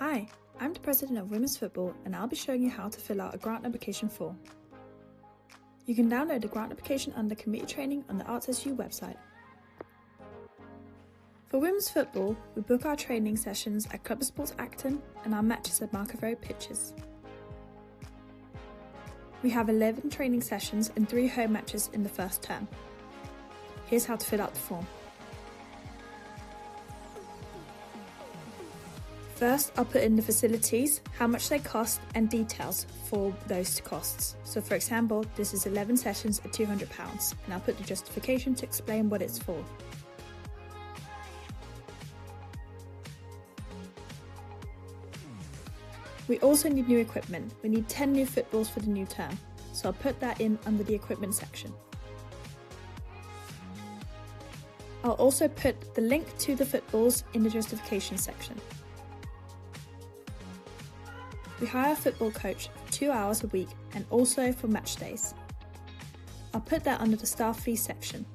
Hi, I'm the President of Women's Football and I'll be showing you how to fill out a grant application form. You can download the grant application under Community Training on the ArtsSU website. For Women's Football, we book our training sessions at Club of Sports Acton and our matches at Market Road Pitches. We have 11 training sessions and 3 home matches in the first term. Here's how to fill out the form. First, I'll put in the facilities, how much they cost, and details for those costs. So for example, this is 11 sessions at £200, and I'll put the justification to explain what it's for. We also need new equipment. We need 10 new footballs for the new term, so I'll put that in under the equipment section. I'll also put the link to the footballs in the justification section. We hire a football coach for 2 hours a week and also for match days. I'll put that under the staff fee section.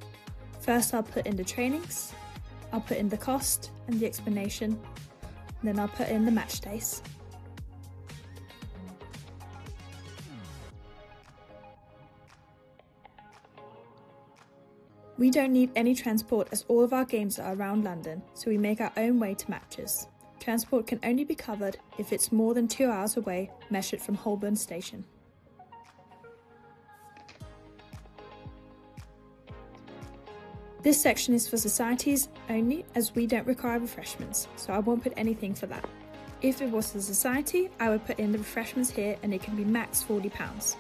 First I'll put in the trainings, I'll put in the cost and the explanation, then I'll put in the match days. We don't need any transport as all of our games are around London, so we make our own way to matches. Transport can only be covered if it's more than 2 hours away, measured from Holborn Station. This section is for societies only, as we don't require refreshments, so I won't put anything for that. If it was a society, I would put in the refreshments here and it can be max £40.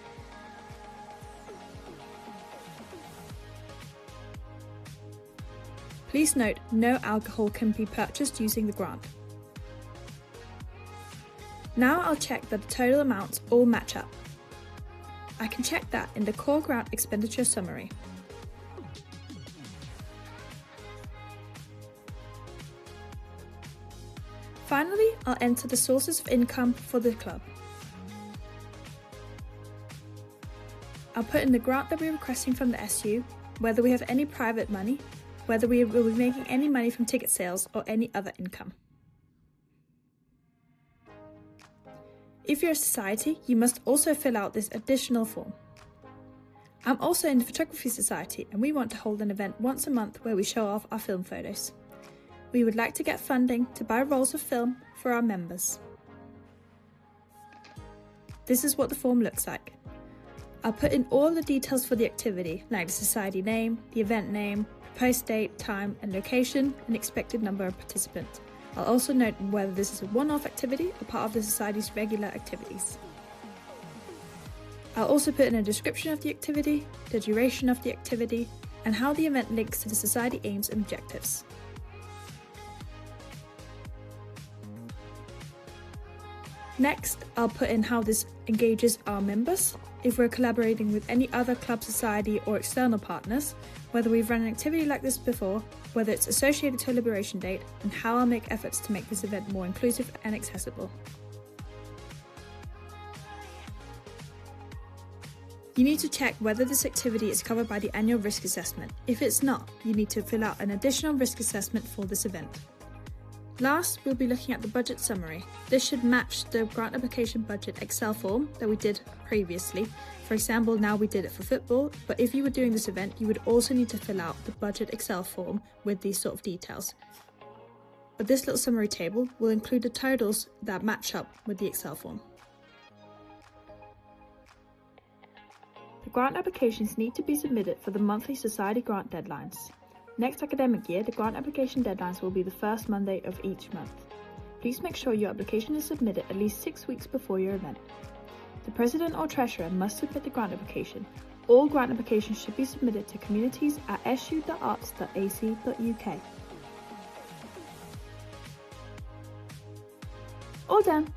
Please note, no alcohol can be purchased using the grant. Now I'll check that the total amounts all match up. I can check that in the core grant expenditure summary. Finally, I'll enter the sources of income for the club. I'll put in the grant that we're requesting from the SU, whether we have any private money, whether we will be making any money from ticket sales or any other income. If you're a society, you must also fill out this additional form. I'm also in the Photography Society and we want to hold an event once a month where we show off our film photos. We would like to get funding to buy rolls of film for our members. This is what the form looks like. I'll put in all the details for the activity, like the society name, the event name, proposed date, time and location, and expected number of participants. I'll also note whether this is a one-off activity or part of the Society's regular activities. I'll also put in a description of the activity, the duration of the activity, and how the event links to the Society aims and objectives. Next, I'll put in how this engages our members, if we're collaborating with any other club, society or external partners, whether we've run an activity like this before, whether it's associated to a liberation date, and how I'll make efforts to make this event more inclusive and accessible. You need to check whether this activity is covered by the annual risk assessment. If it's not, you need to fill out an additional risk assessment for this event. Last, we'll be looking at the budget summary. This should match the grant application budget Excel form that we did previously. For example, now we did it for football, but if you were doing this event, you would also need to fill out the budget Excel form with these sort of details. But this little summary table will include the totals that match up with the Excel form. The grant applications need to be submitted for the monthly society grant deadlines. Next academic year, the grant application deadlines will be the first Monday of each month. Please make sure your application is submitted at least 6 weeks before your event. The President or Treasurer must submit the grant application. All grant applications should be submitted to communities@su.arts.ac.uk. All done!